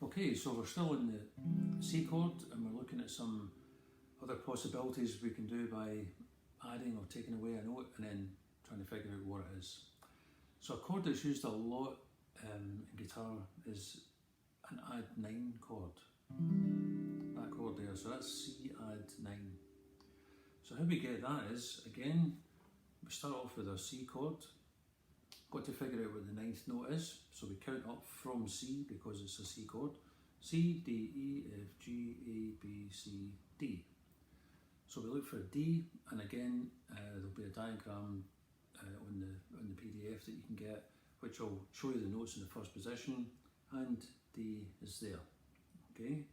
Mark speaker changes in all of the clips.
Speaker 1: Okay, so we're still in the C chord and we're looking at some other possibilities we can do by adding or taking away a note and then trying to figure out what it is. So a chord that's used a lot in guitar is an add9 chord. That chord there, so that's C add9. So how we get that is, again, we start off with our C chord. Got to figure out what the ninth note is, so we count up from C because it's a C chord. C, D, E, F, G, A, B, C, D. So we look for D, and again there'll be a diagram on the PDF that you can get, which will show you the notes in the first position, and D is there. Okay.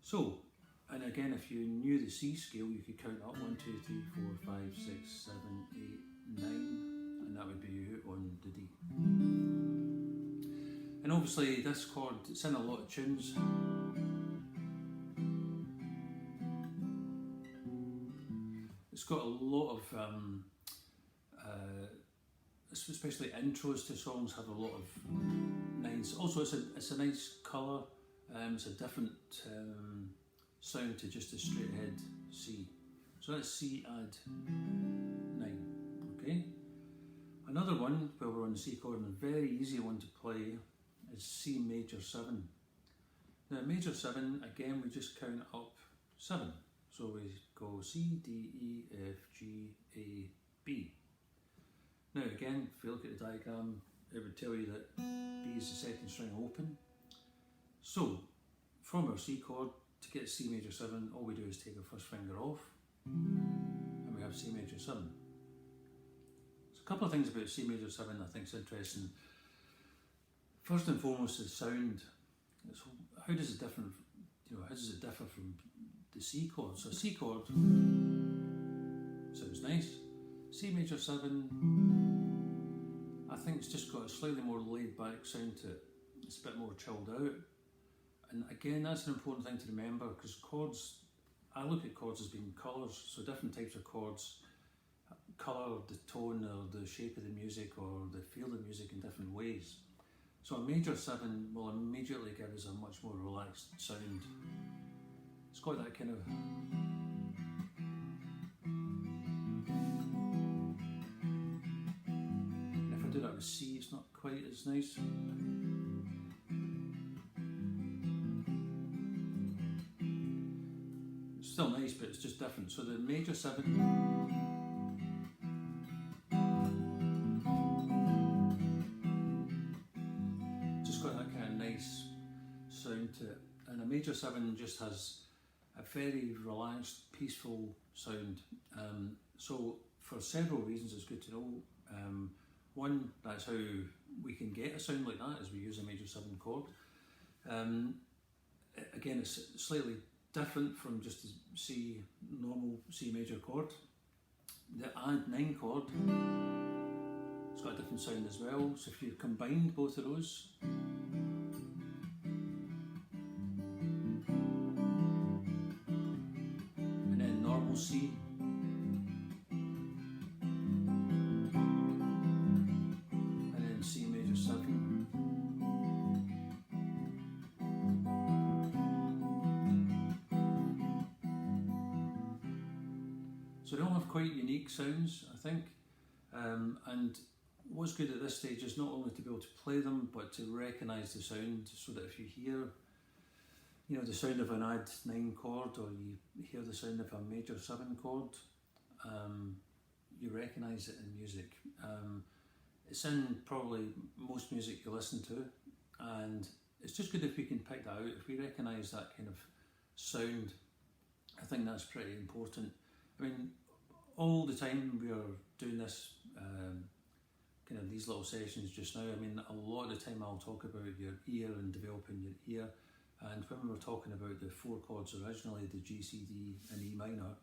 Speaker 1: So, and again, if you knew the C scale, you could count up 1, 2, 3, 4, 5, 6, 7, 8, 9, and that would be you on the D. And obviously this chord, it's in a lot of tunes. It's got a lot of, especially intros to songs have a lot of nines. Also it's a nice colour, it's a different sound to just a straight ahead C. So that's C add 9, okay? Another one, where we're on the C chord, and a very easy one to play, is C major 7. Now major 7, again we just count up 7. So we go C, D, E, F, G, A, B. Now again, if you look at the diagram, it would tell you that B is the second string open. So from our C chord, to get C major 7, all we do is take our first finger off, and we have C major 7. So a couple of things about C major 7 I think is interesting. First and foremost is sound. How does it differ? How does it differ from the C chord? So C chord sounds nice. C major 7, I think it's just got a slightly more laid back sound to it. It's a bit more chilled out. And again, that's an important thing to remember, because chords, I look at chords as being colours, so different types of chords colour the tone or the shape of the music or the feel of the music in different ways. So a major 7 will immediately give us a much more relaxed sound. It's got that kind of... And if I do that with C, it's not quite as nice. It's still nice, but it's just different. So the major 7... sound to it, and a major 7 just has a very relaxed, peaceful sound. So for several reasons it's good to know. One, that's how we can get a sound like that, as we use a major 7 chord. Again, it's slightly different from just a normal C major chord. The add9 chord, it's got a different sound as well, so if you combined both of those, C, and then C major 7, so they all have quite unique sounds, I think, and what's good at this stage is not only to be able to play them, but to recognise the sound, so that if you hear the sound of an add9 chord, or you hear the sound of a major 7 chord, you recognise it in music. It's in probably most music you listen to, and it's just good if we can pick that out. If we recognise that kind of sound, I think that's pretty important. I mean, all the time we are doing this, kind of these little sessions just now, I mean, a lot of the time I'll talk about your ear and developing your ear. And when we were talking about the 4 chords originally, the G, C, D and E minor,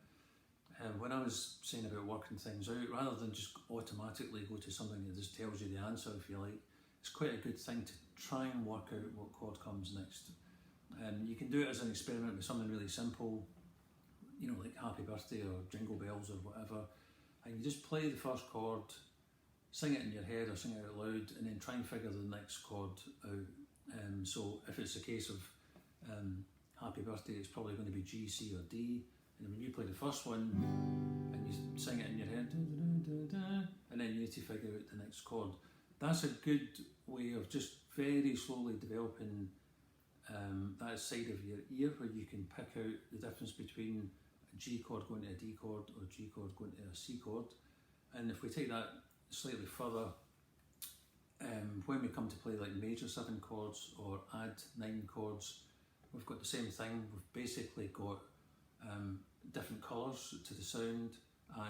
Speaker 1: when I was saying about working things out, rather than just automatically go to something that just tells you the answer, if you like, it's quite a good thing to try and work out what chord comes next. You can do it as an experiment with something really simple, like Happy Birthday or Jingle Bells or whatever, and you just play the first chord, sing it in your head or sing it out loud, and then try and figure the next chord out. So if it's a case of happy birthday, it's probably going to be G, C or D, and then when you play the first one and you sing it in your head, and then you need to figure out the next chord. That's a good way of just very slowly developing that side of your ear where you can pick out the difference between a G chord going to a D chord or a G chord going to a C chord. And if we take that slightly further, when we come to play like major 7 chords or add 9 chords, we've got the same thing. We've basically got different colours to the sound,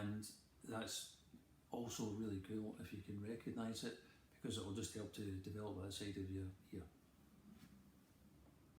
Speaker 1: and that's also really cool if you can recognise it, because it will just help to develop that side of your ear.